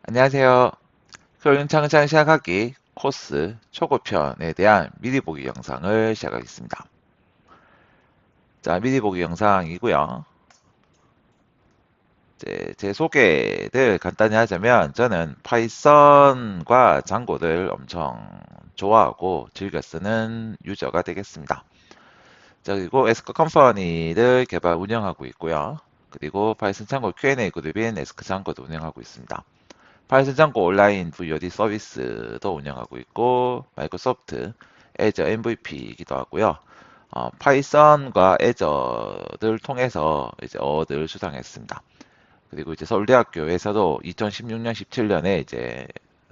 안녕하세요. 크롤링 창창 시작하기 코스 초급편에 대한 미리 보기 영상을 시작하겠습니다. 자, 미리 보기 영상이고요. 제 소개를 간단히 하자면 저는 파이썬과 장고를 엄청 좋아하고 즐겨 쓰는 유저가 되겠습니다. 자, 그리고 에스크 컴퍼니를 개발 운영하고 있고요. 그리고 파이썬 창고 Q&A 그룹인 에스크 창고도 운영하고 있습니다. 파이썬 창고 온라인 VOD 서비스도 운영하고 있고 마이크로소프트 애저 MVP이기도 하고요. 파이썬과 애저를 통해서 이제 어를 수상했습니다. 그리고 이제 서울대학교에서도 2016년, 17년에 이제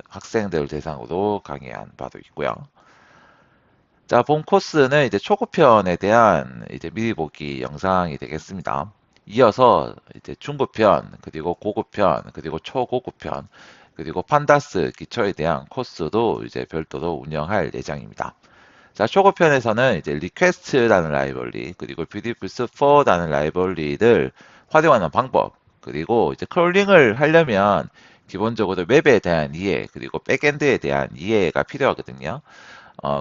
학생들 대상으로 강의한 바도 있고요. 자, 본 코스는 이제 초급편에 대한 이제 미리 보기 영상이 되겠습니다. 이어서 이제 중급편, 그리고 고급편, 그리고 초고급편, 그리고 판다스 기초에 대한 코스도 이제 별도로 운영할 예정입니다. 자, 초급편에서는 이제 리퀘스트라는 라이벌리, 그리고 뷰티풀스4라는 라이벌리를 활용하는 방법, 그리고 이제 크롤링을 하려면 기본적으로 웹에 대한 이해, 그리고 백엔드에 대한 이해가 필요하거든요.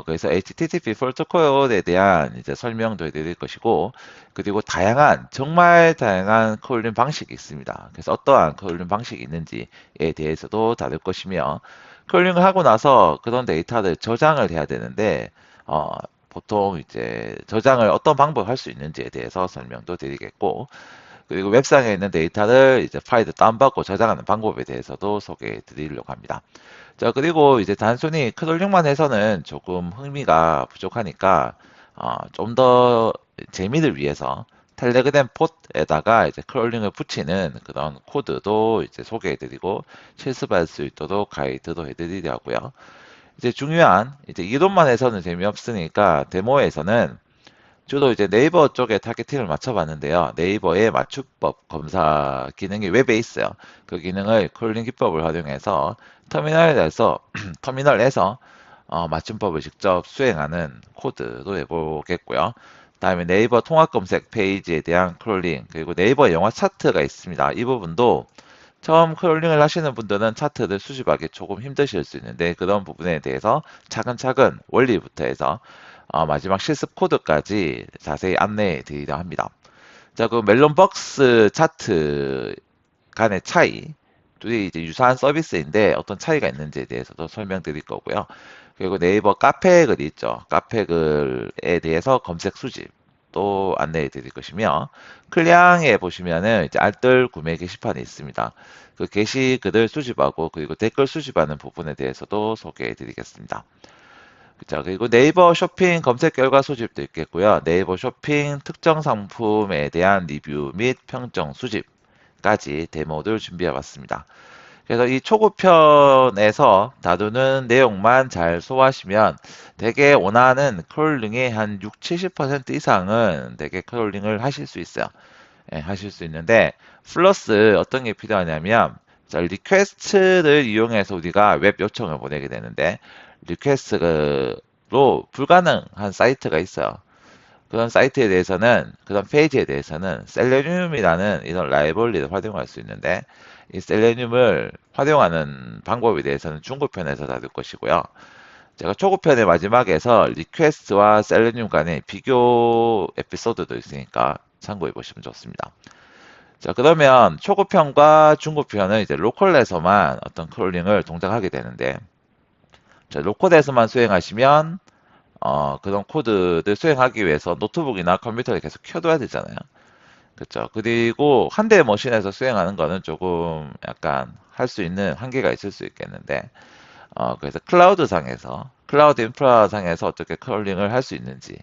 그래서 HTTP 프로토콜에 대한 이제 설명도 해드릴 것이고, 그리고 정말 다양한 크롤링 방식이 있습니다. 그래서 어떠한 크롤링 방식이 있는지에 대해서도 다룰 것이며, 크롤링을 하고 나서 그런 데이터를 저장을 해야 되는데, 보통 이제 저장을 어떤 방법 할 수 있는지에 대해서 설명도 드리겠고, 그리고 웹상에 있는 데이터를 이제 파일을 다운받고 저장하는 방법에 대해서도 소개해 드리려고 합니다. 자, 그리고 이제 단순히 크롤링만 해서는 조금 흥미가 부족하니까 좀 더 재미를 위해서 텔레그램 폿에다가 이제 크롤링을 붙이는 그런 코드도 이제 소개해드리고 실습할 수 있도록 가이드도 해드리려고요. 이제 중요한 이제 이론만 해서는 재미없으니까 데모에서는 주로 이제 네이버 쪽에 타겟팅을 맞춰봤는데요. 네이버의 맞춤법 검사 기능이 웹에 있어요. 그 기능을 크롤링 기법을 활용해서 터미널에서 터미널에서 맞춤법을 직접 수행하는 코드도 해보겠고요. 다음에 네이버 통합 검색 페이지에 대한 크롤링, 그리고 네이버 영화 차트가 있습니다. 이 부분도 처음 크롤링을 하시는 분들은 차트를 수집하기 조금 힘드실 수 있는데 그런 부분에 대해서 차근차근 원리부터 해서 마지막 실습 코드까지 자세히 안내해 드리려 합니다. 자, 그 멜론벅스 차트 간의 차이, 둘이 이제 유사한 서비스인데 어떤 차이가 있는지에 대해서도 설명드릴 거고요. 그리고 네이버 카페 글이 있죠. 카페 글에 대해서 검색 수집 또 안내해 드릴 것이며, 클량에 보시면은 이제 알뜰 구매 게시판이 있습니다. 그 게시글을 수집하고 그리고 댓글 수집하는 부분에 대해서도 소개해 드리겠습니다. 자, 그리고 네이버 쇼핑 검색 결과 수집도 있겠고요. 네이버 쇼핑 특정 상품에 대한 리뷰 및 평점 수집까지 데모를 준비해 봤습니다. 그래서 이 초급편에서 다루는 내용만 잘 소화하시면 되게 원하는 크롤링의 한 6, 70% 이상은 되게 크롤링을 하실 수 있어요. 예, 하실 수 있는데 플러스 어떤 게 필요하냐면 자, 리퀘스트를 이용해서 우리가 웹 요청을 보내게 되는데 리퀘스트로 불가능한 사이트가 있어요. 그런 사이트에 대해서는 그런 페이지에 대해서는 셀레늄이라는 이런 라이벌리를 활용할 수 있는데 이 셀레늄을 활용하는 방법에 대해서는 중급편에서 다룰 것이고요. 제가 초급편의 마지막에서 리퀘스트와 셀레늄 간의 비교 에피소드도 있으니까 참고해 보시면 좋습니다. 자, 그러면 초급편과 중급편은 이제 로컬에서만 어떤 크롤링을 동작하게 되는데, 자, 로컬에서만 수행하시면, 그런 코드를 수행하기 위해서 노트북이나 컴퓨터를 계속 켜둬야 되잖아요. 그렇죠. 그리고 한 대의 머신에서 수행하는 거는 조금 약간 할 수 있는 한계가 있을 수 있겠는데, 그래서 클라우드 인프라 상에서 어떻게 크롤링을 할 수 있는지에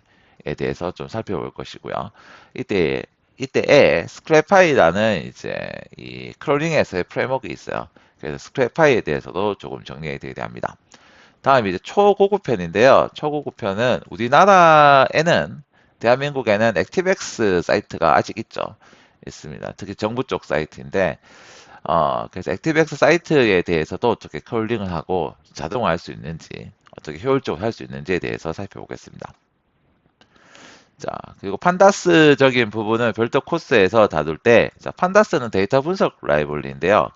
대해서 좀 살펴볼 것이고요. 이때, 이때에 스크래파이라는 이제 이 크롤링에서의 프레임워크가 있어요. 그래서 스크래파이에 대해서도 조금 정리해 드려야 합니다. 다음 이제 초고급편인데요. 초고급편은 우리나라에는 대한민국에는 액티백스 사이트가 아직 있죠. 있습니다. 특히 정부 쪽 사이트인데 그래서 액티브엑스 사이트에 대해서도 어떻게 크롤링을 하고 자동화할 수 있는지, 어떻게 효율적으로 할 수 있는지에 대해서 살펴보겠습니다. 자, 그리고 판다스적인 부분을 별도 코스에서 다룰 때, 자, 판다스는 데이터 분석 라이벌리인데요.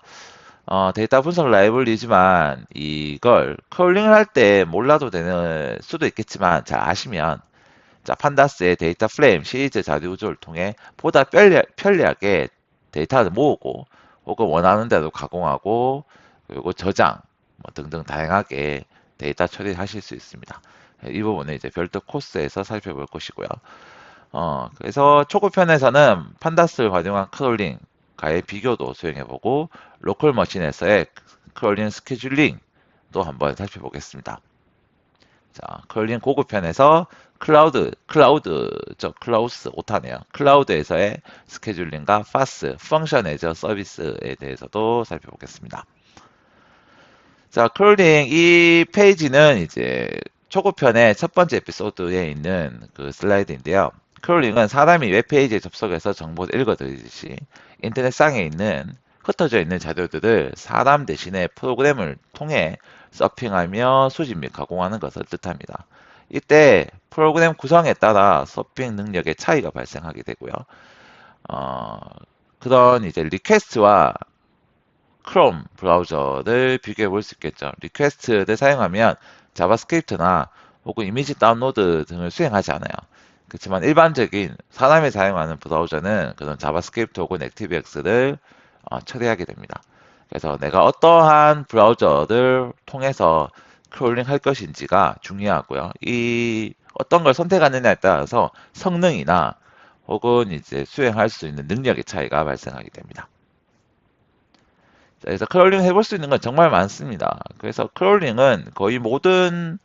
데이터 분석 라이블리지만 이걸 크롤링을 할 때 몰라도 되는 수도 있겠지만 잘 아시면 자, 판다스의 데이터 프레임 시리즈 자료 구조를 통해 보다 편리하게 데이터를 모으고 혹은 원하는 대로 가공하고 그리고 저장 뭐 등등 다양하게 데이터 처리하실 수 있습니다. 이 부분은 이제 별도 코스에서 살펴볼 것이고요. 그래서 초급편에서는 판다스를 활용한 크롤링과의 비교도 수행해보고 로컬 머신에서의 크롤링 스케줄링도 한번 살펴보겠습니다. 자, 크롤링 고급편에서 클라우스 오타네요. 클라우드에서의 스케줄링과 파스, 펑션 애저 서비스에 대해서도 살펴보겠습니다. 자, 크롤링 이 페이지는 이제 초급편의 첫 번째 에피소드에 있는 그 슬라이드인데요. 크롤링은 사람이 웹페이지에 접속해서 정보를 읽어들듯이 인터넷상에 있는 흩어져 있는 자료들을 사람 대신에 프로그램을 통해 서핑하며 수집 및 가공하는 것을 뜻합니다. 이때 프로그램 구성에 따라 서핑 능력의 차이가 발생하게 되고요. 어, 그런 이제 리퀘스트와 크롬 브라우저를 비교해 볼 수 있겠죠. 리퀘스트를 사용하면 자바스크립트나 혹은 이미지 다운로드 등을 수행하지 않아요. 그렇지만 일반적인 사람이 사용하는 브라우저는 그런 자바스크립트 혹은 액티브엑스를 처리하게 됩니다. 그래서 내가 어떠한 브라우저를 통해서 크롤링 할 것인지가 중요하고요. 이 어떤 걸 선택하느냐에 따라서 성능이나 혹은 이제 수행할 수 있는 능력의 차이가 발생하게 됩니다. 그래서 크롤링 해볼 수 있는 건 정말 많습니다. 그래서 크롤링은 거의 모든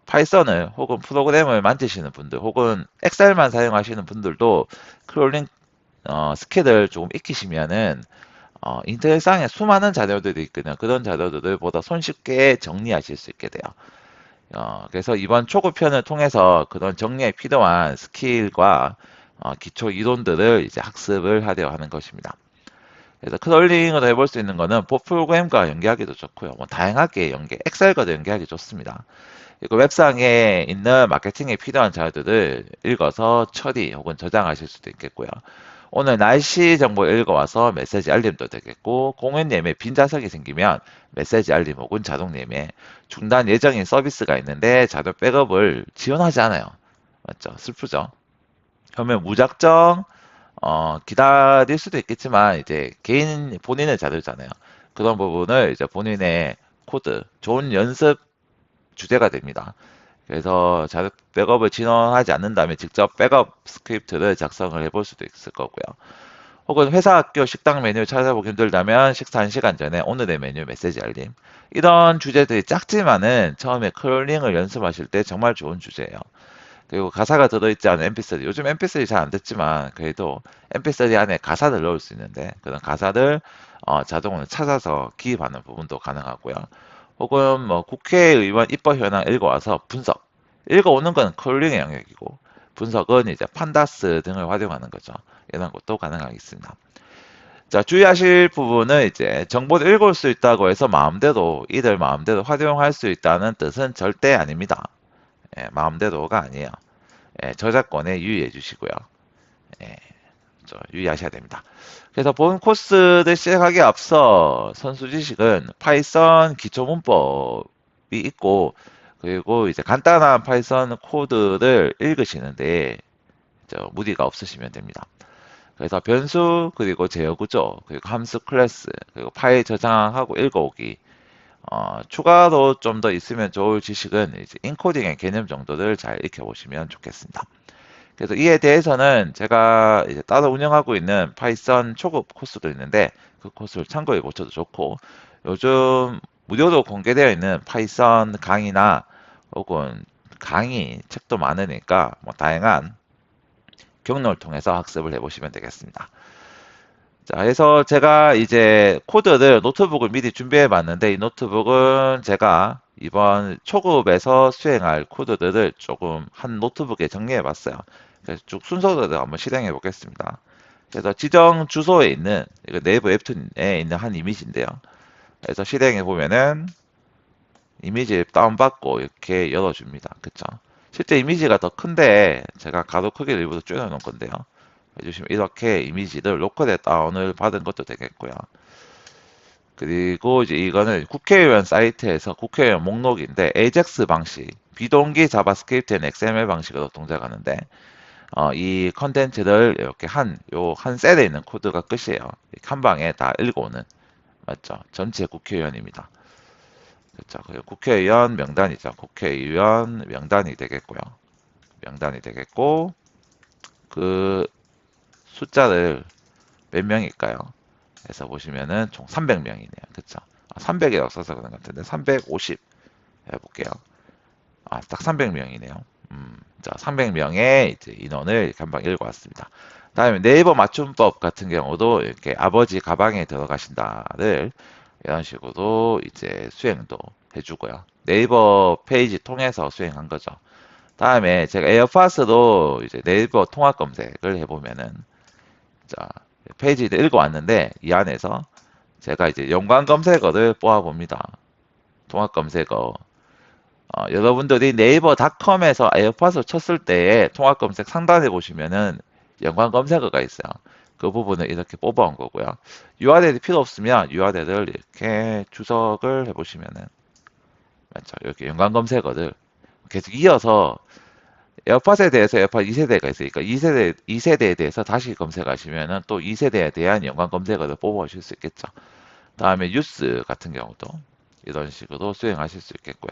파이썬을 혹은 프로그램을 만드시는 분들 혹은 엑셀만 사용하시는 분들도 크롤링 스킬을 조금 익히시면은 인터넷상에 수많은 자료들이 있거든요. 그런 자료들을 보다 손쉽게 정리하실 수 있게 돼요. 그래서 이번 초급편을 통해서 그런 정리에 필요한 스킬과 기초 이론들을 이제 학습을 하려 하는 것입니다. 그래서 크롤링을 해볼 수 있는 거는 프로그램과 연계하기도 좋고요. 뭐 다양하게 엑셀과도 연계하기 좋습니다. 그리고 웹상에 있는 마케팅에 필요한 자료들을 읽어서 처리 혹은 저장하실 수도 있겠고요. 오늘 날씨 정보 읽어와서 메시지 알림도 되겠고, 공연 예매 빈 좌석이 생기면 메시지 알림 혹은 자동 예매, 중단 예정인 서비스가 있는데 자료 백업을 지원하지 않아요. 맞죠? 슬프죠? 그러면 무작정 기다릴 수도 있겠지만 이제 개인 본인의 자료잖아요. 그런 부분을 이제 본인의 코드, 좋은 연습 주제가 됩니다. 그래서 자료 백업을 진행하지 않는다면 직접 백업 스크립트를 작성을 해볼 수도 있을 거고요. 혹은 회사, 학교, 식당 메뉴 찾아보기 힘들다면 식사 1시간 전에 오늘의 메뉴 메시지 알림. 이런 주제들이 작지만은 처음에 크롤링을 연습하실 때 정말 좋은 주제예요. 그리고 가사가 들어있지 않은 MP3. 요즘 MP3 잘 안 됐지만 그래도 MP3 안에 가사를 넣을 수 있는데 그런 가사를 자동으로 찾아서 기입하는 부분도 가능하고요. 혹은 뭐 국회의원 입법 현황 읽어와서 분석. 읽어오는 건 크롤링의 영역이고 분석은 이제 판다스 등을 활용하는 거죠. 이런 것도 가능하겠습니다. 자, 주의하실 부분은 이제 정보를 읽을 수 있다고 해서 마음대로 이들 마음대로 활용할 수 있다는 뜻은 절대 아닙니다. 마음대로가 아니에요. 저작권에 유의해 주시고요. 예, 유의하셔야 됩니다. 그래서 본 코스를 시작하기 앞서 선수 지식은 파이썬 기초 문법이 있고 그리고 이제 간단한 파이썬 코드를 읽으시는데 무리가 없으시면 됩니다. 그래서 변수 그리고 제어 구조 그리고 함수 클래스 그리고 파일 저장하고 읽어오기 추가로 좀 더 있으면 좋을 지식은 이제 인코딩의 개념 정도를 잘 익혀보시면 좋겠습니다. 그래서 이에 대해서는 제가 이제 따로 운영하고 있는 파이썬 초급 코스도 있는데 그 코스를 참고해 보셔도 좋고 요즘 무료로 공개되어 있는 파이썬 강의나 혹은 강의 책도 많으니까 뭐 다양한 경로를 통해서 학습을 해보시면 되겠습니다. 자, 그래서 제가 이제 코드를 노트북을 미리 준비해 봤는데 이 노트북은 제가 이번 초급에서 수행할 코드들을 조금 한 노트북에 정리해 봤어요. 그래서 쭉 순서대로 한번 실행해 보겠습니다. 그래서 지정 주소에 있는 이거 네이버 웹툰에 있는 한 이미지인데요. 그래서 실행해 보면은 이미지를 다운받고 이렇게 열어줍니다. 그쵸? 실제 이미지가 더 큰데 제가 가로 크기를 일부러 줄여놓은 건데요. 해주시면 이렇게 이미지를 로컬에 다운을 받은 것도 되겠고요. 그리고 이제 이거는 국회의원 사이트에서 국회의원 목록인데 AJAX 방식, 비동기 자바스크립트 앤 XML 방식으로 동작하는데 이 컨텐츠를 이렇게 한 셀에 있는 코드가 끝이에요. 이렇게 한 방에 다 읽어오는 맞죠? 전체 국회의원입니다. 그렇죠? 그리고 국회의원 명단이죠. 국회의원 명단이 되겠고요. 명단이 되겠고 그 숫자를 몇 명일까요? 해서 보시면은 총 300명이네요. 그쵸? 300이 없어서 그런 것 같은데 350 해볼게요. 딱 300명이네요. 자, 300명의 이제 인원을 이렇게 한방 읽어왔습니다. 다음에 네이버 맞춤법 같은 경우도 이렇게 아버지 가방에 들어가신다를 이런 식으로 이제 수행도 해주고요. 네이버 페이지 통해서 수행한 거죠. 다음에 제가 에어팟으로 이제 네이버 통합 검색을 해보면은 자, 페이지를 읽어왔는데 이 안에서 제가 이제 연관 검색어를 뽑아봅니다. 통합 검색어. 여러분들이 네이버닷컴에서 에어팟을 쳤을 때에 통합 검색 상단에 보시면은 연관 검색어가 있어요. 그 부분을 이렇게 뽑아온 거고요. URL이 필요 없으면 URL을 이렇게 주석을 해보시면은 맞죠? 이렇게 연관 검색어를 계속 이어서 에어팟에 대해서 에어팟 2세대가 있으니까 2세대에 대해서 다시 검색하시면은 또 2세대에 대한 연관 검색어를 뽑아오실 수 있겠죠. 다음에 뉴스 같은 경우도 이런 식으로 수행하실 수 있겠고요.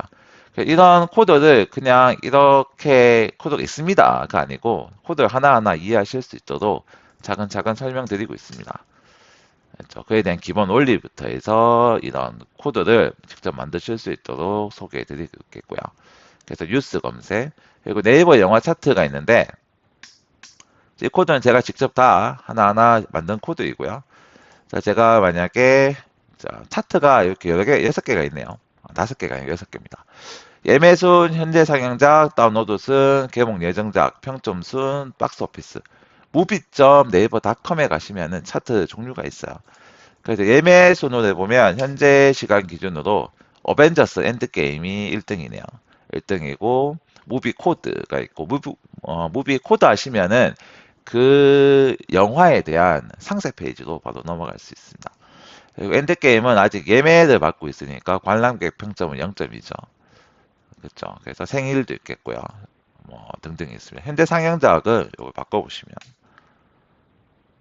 이런 코드를 그냥 이렇게 코드가 있습니다가 아니고 코드를 하나하나 이해하실 수 있도록 차근차근 설명드리고 있습니다. 그렇죠? 그에 대한 기본 원리부터 해서 이런 코드를 직접 만드실 수 있도록 소개해드리고 있겠고요. 그래서 뉴스 검색 그리고 네이버 영화 차트가 있는데 이 코드는 제가 직접 다 하나하나 만든 코드이고요. 자, 제가 만약에 자, 차트가 이렇게 여러 개, 6개가 있네요. 5개가 아니고 6개입니다. 예매순, 현재 상영작, 다운로드 순, 개봉 예정작, 평점 순, 박스오피스. 무비.네이버닷컴에 가시면은 차트 종류가 있어요. 그래서 예매 순으로 해보면 현재 시간 기준으로 어벤져스 엔드게임이 1등이네요. 1등이고 무비 코드가 있고 무비 코드 하시면은 그 영화에 대한 상세 페이지로 바로 넘어갈 수 있습니다. 그리고 엔드게임은 아직 예매를 받고 있으니까 관람객 평점은 0점이죠. 그렇죠. 그래서 생일도 있겠고요. 뭐 등등 있습니다. 현재 상영작을 이걸 바꿔보시면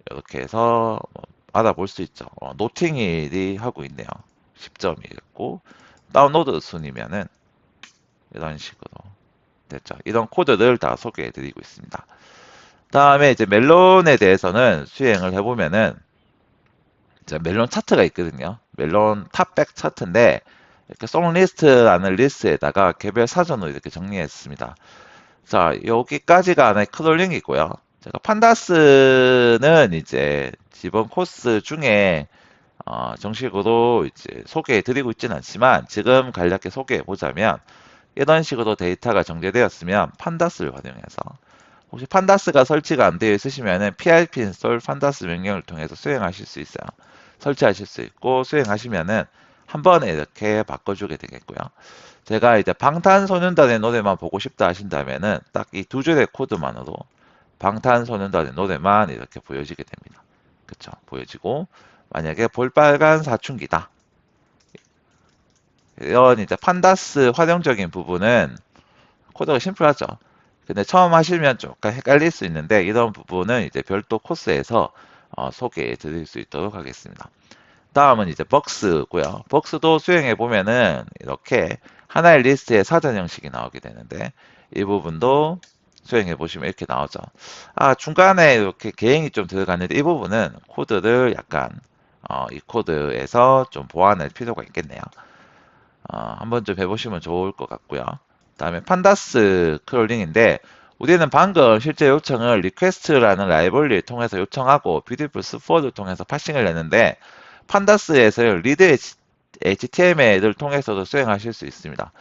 이렇게 해서 뭐 알아볼 수 있죠. 노팅힐이 하고 있네요. 10점이 있고 다운로드 순이면은 이런 식으로 됐죠. 이런 코드를 다 소개해 드리고 있습니다. 다음에 이제 멜론에 대해서는 수행을 해보면은 이제 멜론 차트가 있거든요. 멜론 탑백 차트인데 이렇게 송 리스트라는 리스트에다가 개별 사전으로 이렇게 정리했습니다. 자, 여기까지가 하나의 크롤링이고요. 제가 판다스는 이제 이번 코스 중에 정식으로 이제 소개해 드리고 있지는 않지만 지금 간략히 소개해 보자면 이런 식으로 데이터가 정제되었으면 판다스를 활용해서 혹시 판다스가 설치가 안 되어 있으시면은 pip install 판다스 명령을 통해서 수행하실 수 있어요. 설치하실 수 있고 수행하시면은 한 번에 이렇게 바꿔주게 되겠고요. 제가 이제 방탄소년단의 노래만 보고 싶다 하신다면은 딱 이 두 줄의 코드만으로 방탄소년단의 노래만 이렇게 보여지게 됩니다. 그쵸? 보여지고 만약에 볼빨간 사춘기다. 이런 이제 판다스 활용적인 부분은 코드가 심플하죠. 근데 처음 하시면 조금 헷갈릴 수 있는데 이런 부분은 이제 별도 코스에서 소개해 드릴 수 있도록 하겠습니다. 다음은 이제 벅스고요. 벅스도 수행해 보면은 이렇게 하나의 리스트에 사전 형식이 나오게 되는데 이 부분도 수행해 보시면 이렇게 나오죠. 중간에 이렇게 개행이 좀 들어갔는데 이 부분은 코드를 약간 이 코드에서 좀 보완할 필요가 있겠네요. 한번 좀 해보시면 좋을 것 같고요. 다음에 판다스 크롤링인데 우리는 방금 실제 요청을 리퀘스트라는 라이벌리를 통해서 요청하고 뷰티풀 스포를 통해서 파싱을 했는데 판다스에서 리드 HTML을 통해서도 수행하실 수 있습니다.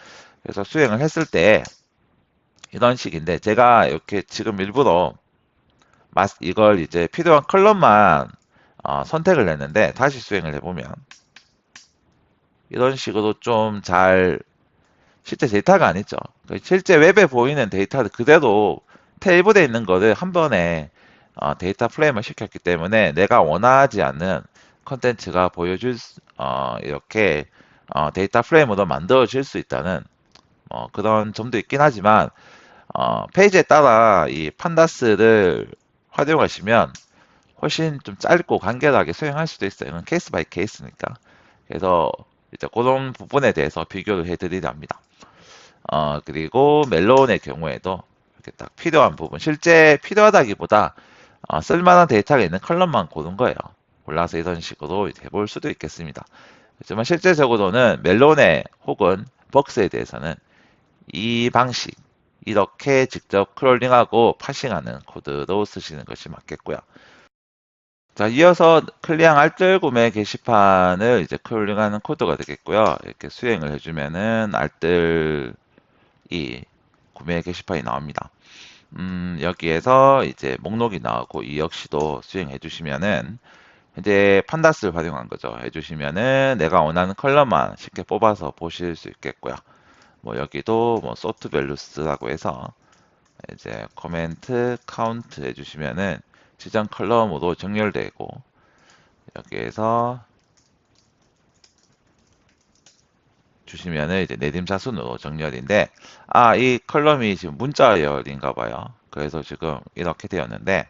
그래서 수행을 했을 때 이런 식인데 제가 이렇게 지금 일부러 이걸 이제 필요한 컬럼만 선택을 했는데 다시 수행을 해보면 이런 식으로 좀 잘 실제 데이터가 아니죠. 실제 웹에 보이는 데이터를 그대로 테이블에 있는 거를 한 번에 데이터 프레임을 시켰기 때문에 내가 원하지 않는 컨텐츠가 이렇게 데이터 프레임으로 만들어질 수 있다는 그런 점도 있긴 하지만 페이지에 따라 이 판다스를 활용하시면 훨씬 좀 짧고 간결하게 수행할 수도 있어요. 이건 케이스 바이 케이스니까. 그래서 이제 그런 부분에 대해서 비교를 해드리랍니다. 그리고 멜론의 경우에도 이렇게 딱 필요한 부분, 실제 필요하다기보다 쓸만한 데이터가 있는 컬럼만 고른 거예요. 골라서 이런 식으로 이제 해볼 수도 있겠습니다. 하지만 실제적으로는 멜론의 혹은 벅스에 대해서는 이 방식, 이렇게 직접 크롤링하고 파싱하는 코드로 쓰시는 것이 맞겠고요. 자, 이어서 클리앙 알뜰 구매 게시판을 이제 크롤링하는 코드가 되겠고요. 이렇게 수행을 해주면은 알뜰 이 구매 게시판이 나옵니다. 여기에서 이제 목록이 나오고 이 역시도 수행해 주시면은 이제 판다스를 활용한 거죠. 해주시면은 내가 원하는 컬러만 쉽게 뽑아서 보실 수 있겠고요. 뭐 여기도 뭐 소트 밸류스라고 해서 이제 코멘트 카운트 해주시면은 지정 컬럼으로 정렬되고 여기에서 주시면은 이제 내림자 순으로 정렬인데 이 컬럼이 지금 문자열인가 봐요. 그래서 지금 이렇게 되었는데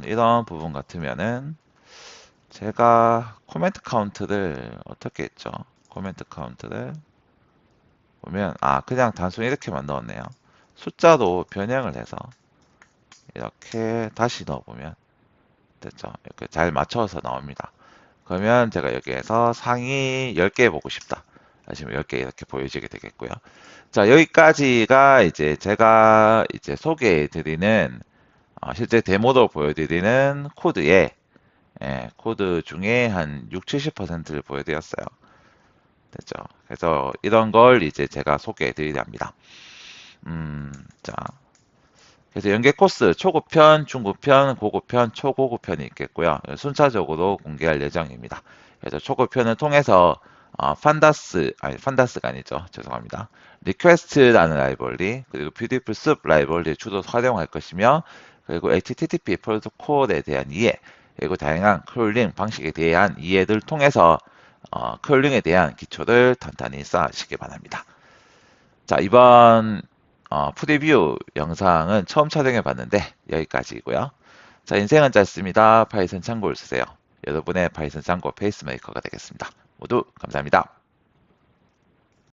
이런 부분 같으면은 제가 코멘트 카운트를 어떻게 했죠? 코멘트 카운트를 보면 그냥 단순히 이렇게만 넣었네요. 숫자로 변형을 해서 이렇게 다시 넣어보면 됐죠? 이렇게 잘 맞춰서 나옵니다. 그러면 제가 여기에서 상위 10개 보고 싶다 하시면 10개 이렇게 보여지게 되겠고요. 자, 여기까지가 이제 제가 이제 소개해 드리는 실제 데모로 보여드리는 코드 중에 한 6, 70%를 보여드렸어요. 됐죠? 그래서 이런 걸 이제 제가 소개해 드리려 합니다. 자, 그래서 연계 코스 초급편, 중급편, 고급편, 초고급편이 있겠고요. 순차적으로 공개할 예정입니다. 그래서 초급편을 통해서 판다스가 아니죠. 죄송합니다. 리퀘스트라는 라이벌리, 그리고 뷰티풀 숲 라이벌리 주로 활용할 것이며, 그리고 HTTP 프로토콜에 대한 이해, 그리고 다양한 크롤링 방식에 대한 이해를 통해서 크롤링에 대한 기초를 탄탄히 쌓으시기 바랍니다. 자, 이번 프리뷰 영상은 처음 촬영해 봤는데 여기까지이고요. 자, 인생은 짧습니다. 파이썬 참고를 쓰세요. 여러분의 파이썬 참고 페이스메이커가 되겠습니다. 모두 감사합니다.